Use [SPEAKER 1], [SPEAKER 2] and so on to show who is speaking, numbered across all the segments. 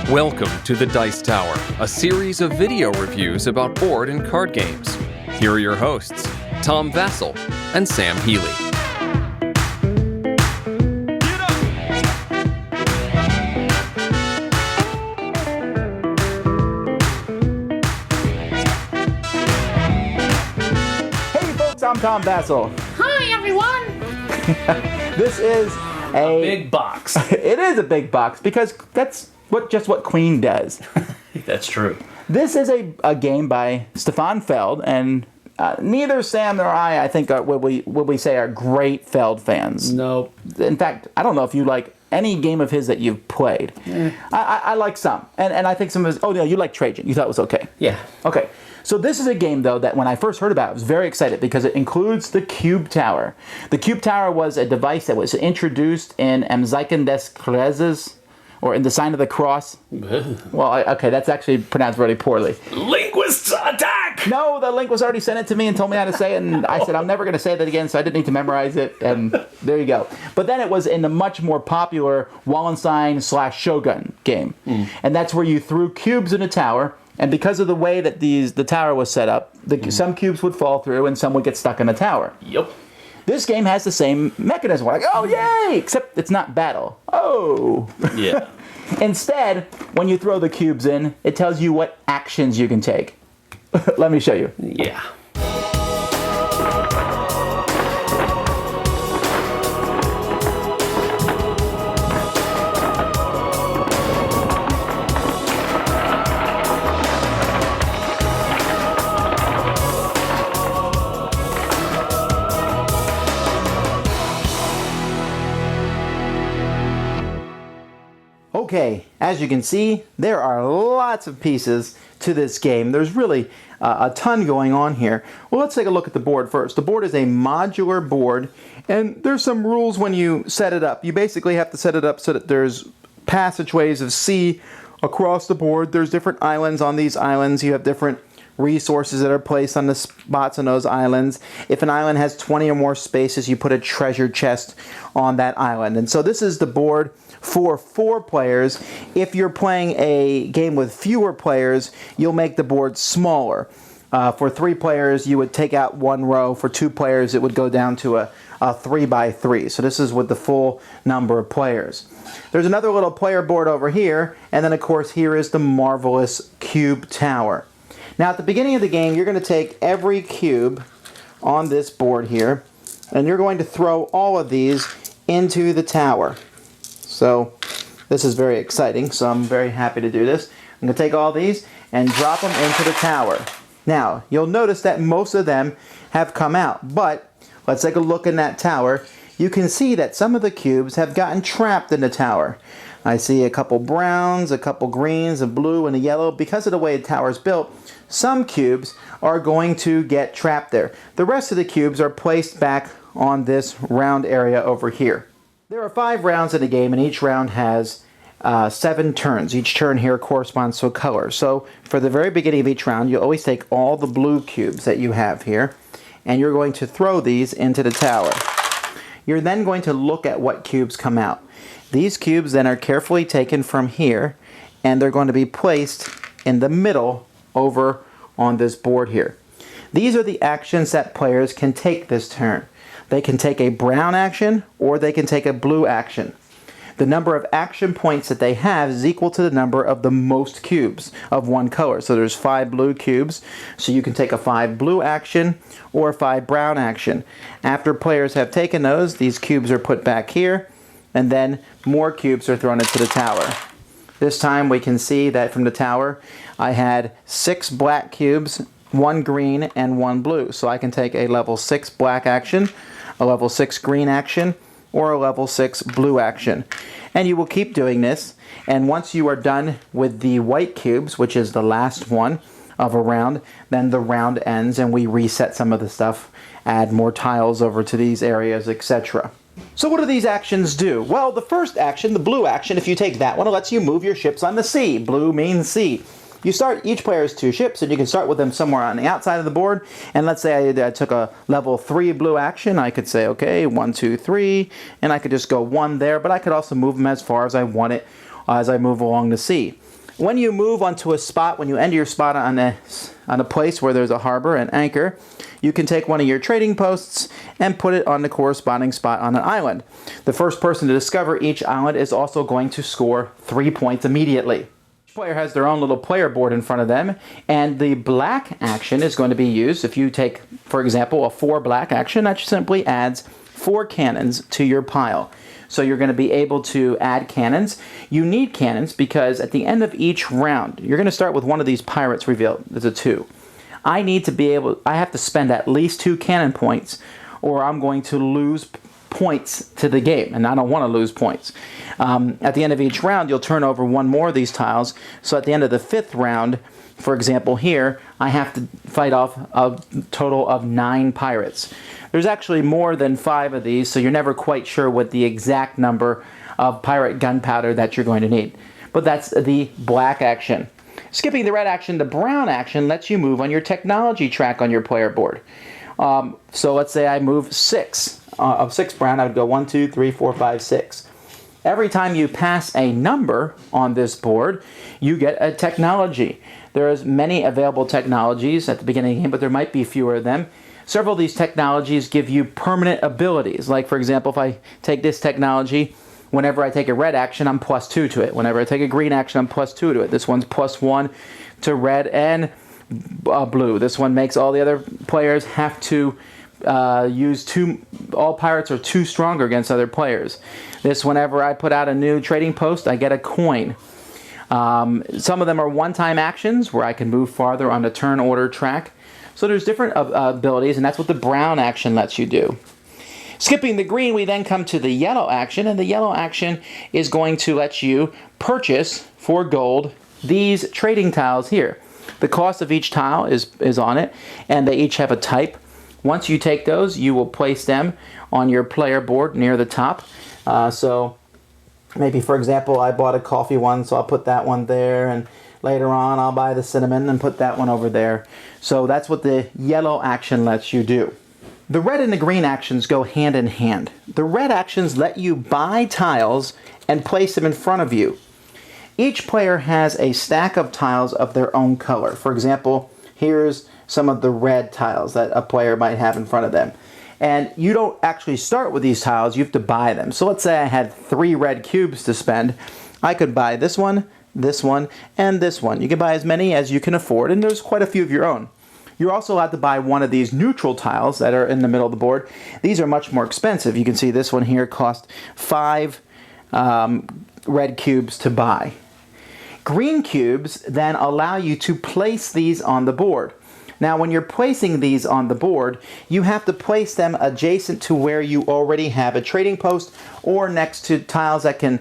[SPEAKER 1] Welcome to the Dice Tower, a series of video reviews about board and card games. Here are your hosts, Tom Vasel and Sam Healey.
[SPEAKER 2] Hey folks, I'm Tom Vasel.
[SPEAKER 3] Hi everyone!
[SPEAKER 2] This is a
[SPEAKER 4] big box.
[SPEAKER 2] It is a big box because that's what Queen does.
[SPEAKER 4] That's true.
[SPEAKER 2] This is a game by Stefan Feld, and neither Sam nor I think, would we say are great Feld fans.
[SPEAKER 4] Nope.
[SPEAKER 2] In fact, I don't know if you like any game of his that you've played. I like some, and I think some of his. Oh no, you like Trajan. You thought it was okay.
[SPEAKER 4] Yeah.
[SPEAKER 2] Okay. So this is a game, though, that when I first heard about it, I was very excited because it includes the Cube Tower. The Cube Tower was a device that was introduced in Am Zeichen des Kreuzes, or in the Sign of the Cross. Well, okay, that's actually pronounced really poorly.
[SPEAKER 4] Linguists attack!
[SPEAKER 2] No, the link was already sent it to me and told me how to say it, and I said I'm never going to say that again, so I didn't need to memorize it, and there you go. But then it was in the much more popular Wallenstein/Shogun game, and that's where you threw cubes in a tower. And because of the way that the tower was set up, some cubes would fall through and some would get stuck in the tower.
[SPEAKER 4] Yep.
[SPEAKER 2] This game has the same mechanism. We're like, oh, yay! Except it's not battle. Oh.
[SPEAKER 4] Yeah.
[SPEAKER 2] Instead, when you throw the cubes in, it tells you what actions you can take. Let me show you.
[SPEAKER 4] Yeah.
[SPEAKER 2] Okay, as you can see, there are lots of pieces to this game. There's really a ton going on here. Well, let's take a look at the board first. The board is a modular board, and there's some rules when you set it up. You basically have to set it up so that there's passageways of sea across the board. There's different islands. On these islands, you have different resources that are placed on the spots on those islands. If an island has 20 or more spaces, you put a treasure chest on that island. And so this is the board for 4 players. If you're playing a game with fewer players, you'll make the board smaller. For 3 players, you would take out 1 row. For 2 players, it would go down to a 3x3. So this is with the full number of players. There's another little player board over here, and then of course here is the marvelous Cube Tower. Now at the beginning of the game, you're going to take every cube on this board here, and you're going to throw all of these into the tower. So this is very exciting, so I'm very happy to do this. I'm going to take all these and drop them into the tower. Now, you'll notice that most of them have come out, but let's take a look in that tower. You can see that some of the cubes have gotten trapped in the tower. I see a couple browns, a couple greens, a blue, and a yellow. Because of the way the tower is built, some cubes are going to get trapped there. The rest of the cubes are placed back on this round area over here. There are 5 rounds in the game, and each round has 7 turns. Each turn here corresponds to a color. So for the very beginning of each round, you always take all the blue cubes that you have here, and you're going to throw these into the tower. You're then going to look at what cubes come out. These cubes then are carefully taken from here, and they're going to be placed in the middle over on this board here. These are the actions that players can take this turn. They can take a brown action, or they can take a blue action. The number of action points that they have is equal to the number of the most cubes of one color. So there's 5 blue cubes, so you can take a 5 blue action or a 5 brown action. After players have taken those, these cubes are put back here, and then more cubes are thrown into the tower. This time we can see that from the tower, I had 6 black cubes, 1 green, and 1 blue. So I can take a level 6 black action, a level 6 green action, or a level 6 blue action. And you will keep doing this, and once you are done with the white cubes, which is the last one of a round, then the round ends and we reset some of the stuff, add more tiles over to these areas, etc. So what do these actions do? Well, the first action, the blue action, if you take that one, it lets you move your ships on the sea. Blue means sea. You start, each player has 2 ships, and you can start with them somewhere on the outside of the board. And let's say I took a level 3 blue action. I could say, okay, 1, 2, 3, and I could just go 1 there, but I could also move them as far as I want it as I move along the sea. When you move onto a spot, when you end your spot on a place where there's a harbor, an anchor, you can take one of your trading posts and put it on the corresponding spot on an island. The first person to discover each island is also going to score 3 points immediately. Each player has their own little player board in front of them, and the black action is going to be used. If you take, for example, a 4 black action, that simply adds 4 cannons to your pile. So you're going to be able to add cannons. You need cannons because at the end of each round, you're going to start with one of these pirates revealed. There's a 2. I have to spend at least 2 cannon points or I'm going to lose points to the game, and I don't want to lose points. At the end of each round, you'll turn over 1 more of these tiles. So at the end of the 5th round, for example here, I have to fight off a total of 9 pirates. There's actually more than 5 of these, so you're never quite sure what the exact number of pirate gunpowder that you're going to need. But that's the black action. Skipping the red action, the brown action lets you move on your technology track on your player board. So let's say I move 6. Of 6 brown, I would go 1, 2, 3, 4, 5, 6. Every time you pass a number on this board, you get a technology. There's many available technologies at the beginning of the game, but there might be fewer of them. Several of these technologies give you permanent abilities. Like, for example, if I take this technology, whenever I take a red action, I'm +2 to it. Whenever I take a green action, I'm +2 to it. This one's +1 to red and blue. This one makes all the other players have to use 2. All pirates are 2 stronger against other players. This, whenever I put out a new trading post, I get a coin. Some of them are one-time actions where I can move farther on the turn order track. So there's different abilities, and that's what the brown action lets you do. Skipping the green, we then come to the yellow action, and the yellow action is going to let you purchase for gold these trading tiles here. The cost of each tile is on it, and they each have a type. Once you take those, you will place them on your player board near the top. So maybe, for example, I bought a coffee one, so I'll put that one there, and later on I'll buy the cinnamon and put that one over there. So that's what the yellow action lets you do. The red and the green actions go hand in hand. The red actions let you buy tiles and place them in front of you. Each player has a stack of tiles of their own color. For example, here's some of the red tiles that a player might have in front of them. And you don't actually start with these tiles, you have to buy them. So let's say I had 3 red cubes to spend. I could buy this one, and this one. You can buy as many as you can afford, and there's quite a few of your own. You're also allowed to buy one of these neutral tiles that are in the middle of the board. These are much more expensive. You can see this one here cost 5 red cubes to buy. Green cubes then allow you to place these on the board. Now, when you're placing these on the board, you have to place them adjacent to where you already have a trading post or next to tiles that can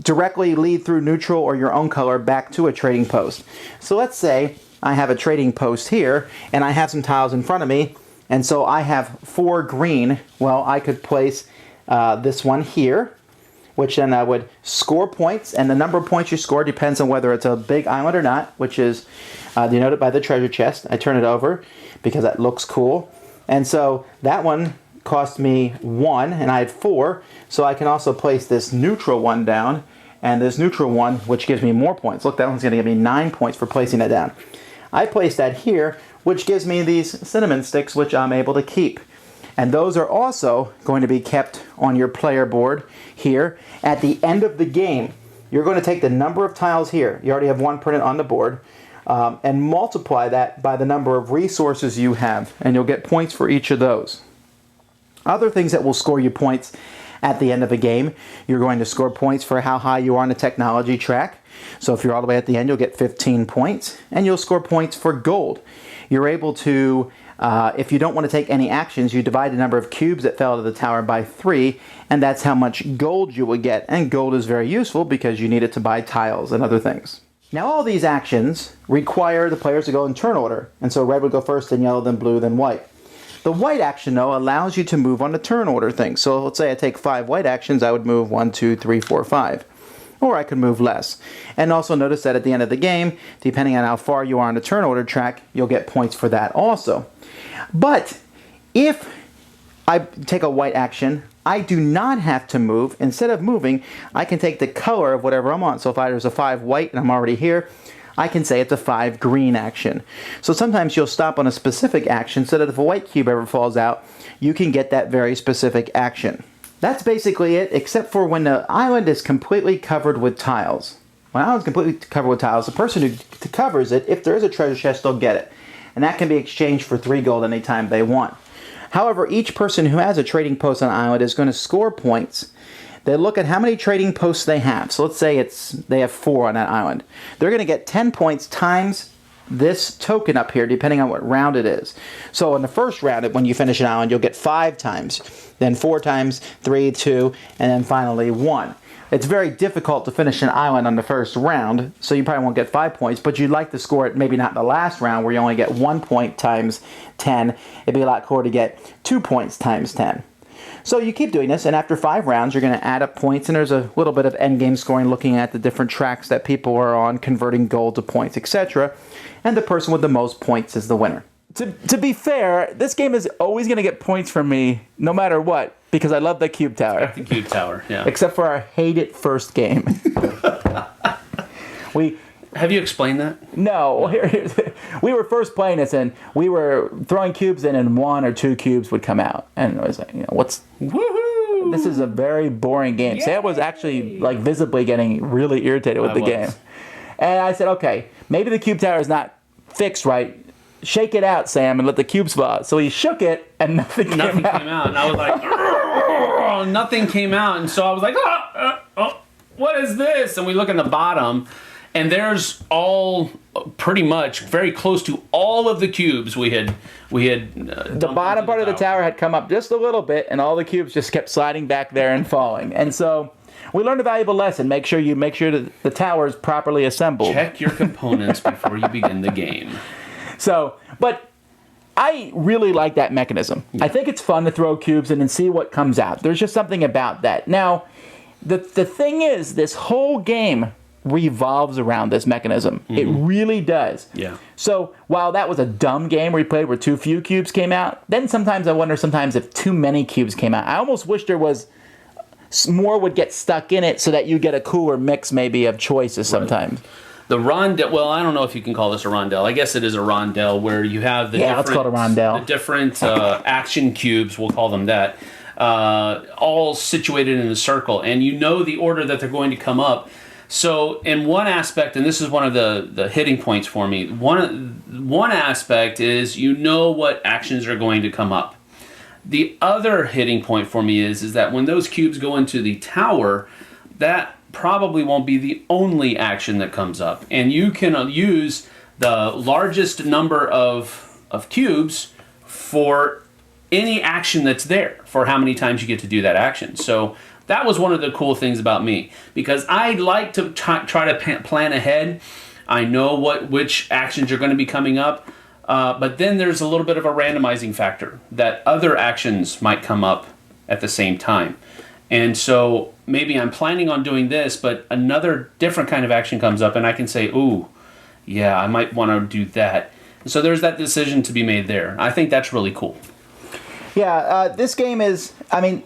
[SPEAKER 2] directly lead through neutral or your own color back to a trading post. So let's say I have a trading post here and I have some tiles in front of me, and so I have 4 green. Well, I could place this one here, which then I would score points, and the number of points you score depends on whether it's a big island or not, which is denoted by the treasure chest. I turn it over because that looks cool. And so that one cost me 1, and I had 4, so I can also place this neutral one down, and this neutral one, which gives me more points. Look, that one's going to give me 9 points for placing that down. I place that here, which gives me these cinnamon sticks, which I'm able to keep. And those are also going to be kept on your player board here. At the end of the game, you're going to take the number of tiles here. You already have 1 printed on the board. And multiply that by the number of resources you have, and you'll get points for each of those. Other things that will score you points at the end of a game, you're going to score points for how high you are on the technology track. So if you're all the way at the end, you'll get 15 points, and you'll score points for gold. You're able to, if you don't want to take any actions, you divide the number of cubes that fell out of the tower by 3, and that's how much gold you would get. And gold is very useful because you need it to buy tiles and other things. Now, all these actions require the players to go in turn order, and so red would go first, then yellow, then blue, then white. The white action, though, allows you to move on the turn order thing. So let's say I take 5 white actions, I would move 1, 2, 3, 4, 5. Or I could move less. And also notice that at the end of the game, depending on how far you are on the turn order track, you'll get points for that also. But if I take a white action, I do not have to move. Instead of moving, I can take the color of whatever I'm on. So if there's a 5 white and I'm already here, I can say it's a 5 green action. So sometimes you'll stop on a specific action so that if a white cube ever falls out, you can get that very specific action. That's basically it, except for when the island is completely covered with tiles. When the island's completely covered with tiles, the person who covers it, if there is a treasure chest, they'll get it. And that can be exchanged for 3 gold anytime they want. However, each person who has a trading post on an island is going to score points. They look at how many trading posts they have. So let's say they have 4 on that island. They're going to get 10 points times this token up here, depending on what round it is. So in the first round, when you finish an island, you'll get 5 times, then 4 times, 3, 2, and then finally 1. It's very difficult to finish an island on the first round, so you probably won't get 5 points, but you'd like to score it maybe not in the last round where you only get 1 point times 10. It'd be a lot cooler to get 2 points times 10. So you keep doing this, and after 5 rounds, you're going to add up points, and there's a little bit of endgame scoring looking at the different tracks that people are on, converting gold to points, etc. And the person with the most points is the winner. To be fair, this game is always going to get points from me, no matter what, because I love the cube tower.
[SPEAKER 4] The cube tower, yeah.
[SPEAKER 2] Except for our hate-it first game.
[SPEAKER 4] Have you explained that?
[SPEAKER 2] No. We were first playing this, and we were throwing cubes in, and 1 or 2 cubes would come out. And I was like,
[SPEAKER 4] Woohoo!
[SPEAKER 2] This is a very boring game. Sam was actually visibly getting really irritated with the game. And I said, okay, maybe the cube tower is not fixed right. Shake it out, Sam, and let the cubes fall out. So he shook it, and nothing came out.
[SPEAKER 4] And I was like, nothing came out. And so I was like, what is this? And we look in the bottom, and there's all pretty much very close to all of the cubes we had.
[SPEAKER 2] The bottom part of the tower had come up just a little bit, and all the cubes just kept sliding back there and falling. And so we learned a valuable lesson. Make sure that the tower is properly assembled.
[SPEAKER 4] Check your components before you begin the game.
[SPEAKER 2] So, but I really like that mechanism. Yeah. I think it's fun to throw cubes in and see what comes out. There's just something about that. Now, the thing is, this whole game revolves around this mechanism. Mm-hmm. It really does.
[SPEAKER 4] Yeah.
[SPEAKER 2] So, while that was a dumb game we played where too few cubes came out, then sometimes I wonder if too many cubes came out. I almost wish there was more would get stuck in it so that you get a cooler mix maybe of choices sometimes. Right.
[SPEAKER 4] The rondel, well, I don't know if you can call this a rondel. I guess it is a rondel where you have
[SPEAKER 2] let's call it a rondel.
[SPEAKER 4] The different action cubes, we'll call them that, all situated in a circle. And you know the order that they're going to come up. So in one aspect, and this is one of the hitting points for me, one aspect is you know what actions are going to come up. The other hitting point for me is that when those cubes go into the tower, that probably won't be the only action that comes up. And you can use the largest number of cubes for any action that's there, for how many times you get to do that action. So that was one of the cool things about me, because I like to try to plan ahead. I know which actions are going to be coming up, but then there's a little bit of a randomizing factor that other actions might come up at the same time. And so maybe I'm planning on doing this, but another different kind of action comes up, and I can say, ooh, yeah, I might want to do that. So there's that decision to be made there. I think that's really cool.
[SPEAKER 2] Yeah, this game is,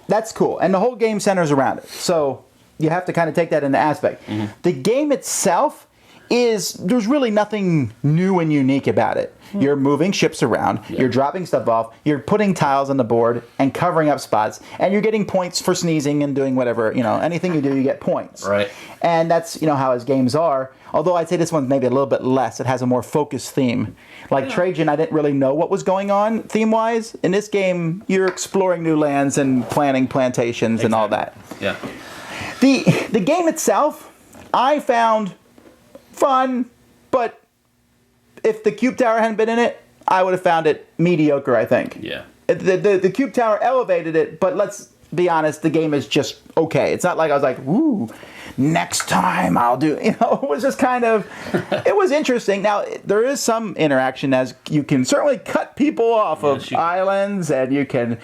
[SPEAKER 2] that's cool. And the whole game centers around it. So you have to kind of take that into aspect. Mm-hmm. The game itself there's really nothing new and unique about it. You're moving ships around, you're dropping stuff off, you're putting tiles on the board and covering up spots, and you're getting points for sneezing and doing whatever, anything you do, you get points.
[SPEAKER 4] Right.
[SPEAKER 2] And that's, how his games are. Although I'd say this one's maybe a little bit less. It has a more focused theme. Like Trajan, I didn't really know what was going on theme-wise. In this game, you're exploring new lands and planting plantations and all that.
[SPEAKER 4] Yeah.
[SPEAKER 2] The game itself, I found fun, but if the cube tower hadn't been in it, I would have found it mediocre, I think.
[SPEAKER 4] Yeah.
[SPEAKER 2] The cube tower elevated it, but let's be honest, the game is just okay. It's not like I was like, woo, next time I'll do, it was just kind of, it was interesting. Now, there is some interaction, as you can certainly cut people off of islands, and you can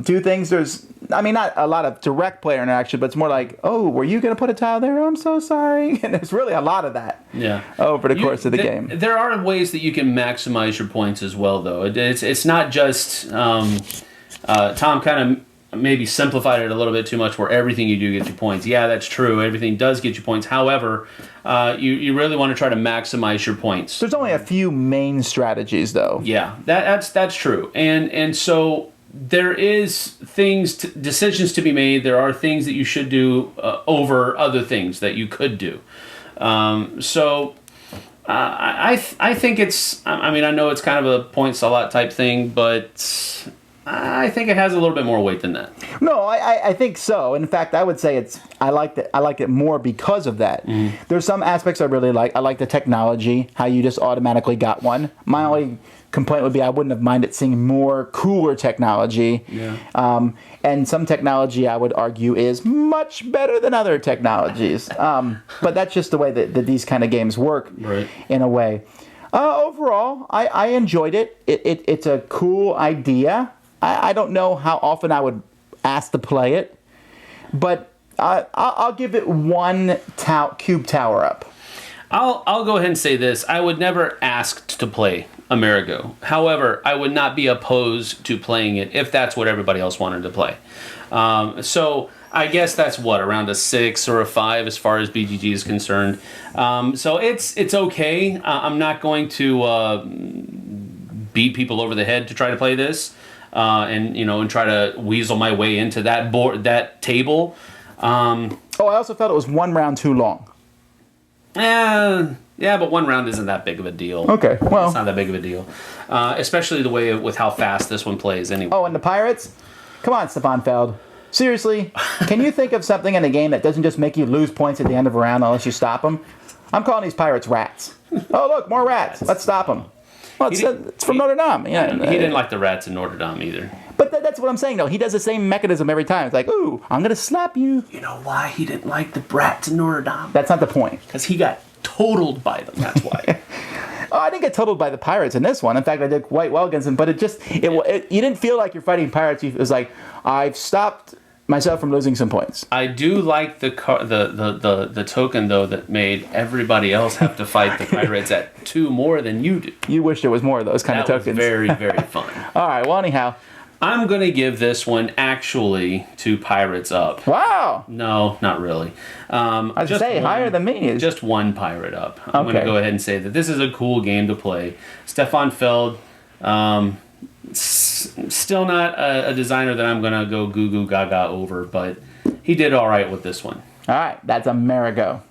[SPEAKER 2] do things. There's, not a lot of direct player interaction, but it's more like, oh, were you going to put a tile there? I'm so sorry. And there's really a lot of that over the course of the game.
[SPEAKER 4] There are ways that you can maximize your points as well, though. It's not just, Tom kind of maybe simplified it a little bit too much where everything you do gets you points. Yeah, that's true. Everything does get you points. However, you really want to try to maximize your points.
[SPEAKER 2] There's only a few main strategies, though.
[SPEAKER 4] Yeah, that's true. And so there is decisions to be made. There are things that you should do over other things that you could do. I think it's, I mean, I know it's kind of a points a lot type thing, but I think it has a little bit more weight than that.
[SPEAKER 2] No, I think so. In fact, I would say I liked it more because of that. There's some aspects I really like. I like the technology, how you just automatically got one. My only complaint would be I wouldn't have minded seeing more cooler technology.
[SPEAKER 4] Yeah.
[SPEAKER 2] And some technology I would argue is much better than other technologies. But that's just the way that these kind of games work,
[SPEAKER 4] right,
[SPEAKER 2] in a way. Overall, I enjoyed it. It's a cool idea. I don't know how often I would ask to play it, but I'll give it one cube tower up.
[SPEAKER 4] I'll go ahead and say this. I would never ask to play Amerigo. However, I would not be opposed to playing it if that's what everybody else wanted to play. So I guess that's around a 6 or a 5 as far as BGG is concerned. So it's okay. I'm not going to beat people over the head to try to play this. And try to weasel my way into that table.
[SPEAKER 2] I also felt it was one round too long.
[SPEAKER 4] Yeah, but one round isn't that big of a deal.
[SPEAKER 2] Okay, well,
[SPEAKER 4] it's not that big of a deal, especially the way with how fast this one plays. Anyway.
[SPEAKER 2] Oh, and the pirates? Come on, Stefan Feld. Seriously, can you think of something in a game that doesn't just make you lose points at the end of a round unless you stop them? I'm calling these pirates rats. Oh, look, more rats. Let's stop them. Well, it's from Notre Dame. Yeah,
[SPEAKER 4] he didn't like the rats in Notre Dame either.
[SPEAKER 2] But that's what I'm saying, though. He does the same mechanism every time. It's like, ooh, I'm going to slap you.
[SPEAKER 4] You know why he didn't like the rats in Notre Dame?
[SPEAKER 2] That's not the point.
[SPEAKER 4] Because he got totaled by them. That's why.
[SPEAKER 2] Oh, I didn't get totaled by the pirates in this one. In fact, I did quite well against them. But you didn't feel like you're fighting pirates. It was like, I've stopped myself from losing some points.
[SPEAKER 4] I do like the token, though, that made everybody else have to fight the pirates at 2 more than you do.
[SPEAKER 2] You wish there was more of those kind of tokens.
[SPEAKER 4] That was very, very fun.
[SPEAKER 2] All right, well, anyhow.
[SPEAKER 4] I'm going to give this one actually 2 pirates up.
[SPEAKER 2] Wow.
[SPEAKER 4] No, not really.
[SPEAKER 2] I'd say higher than me.
[SPEAKER 4] Just 1 pirate up. I'm going to go ahead and say that this is a cool game to play. Stefan Feld, still not a designer that I'm going to go goo goo gaga over, but he did all right with this one.
[SPEAKER 2] All right, that's Amerigo.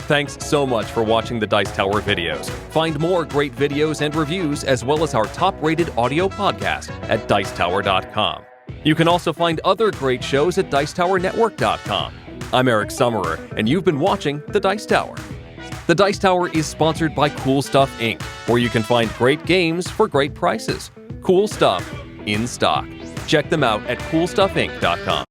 [SPEAKER 1] Thanks so much for watching the Dice Tower videos. Find more great videos and reviews, as well as our top-rated audio podcast at Dicetower.com. You can also find other great shows at Dicetowernetwork.com. I'm Eric Summerer, and you've been watching The Dice Tower. The Dice Tower is sponsored by Cool Stuff Inc., where you can find great games for great prices. Cool stuff in stock. Check them out at CoolStuffInc.com.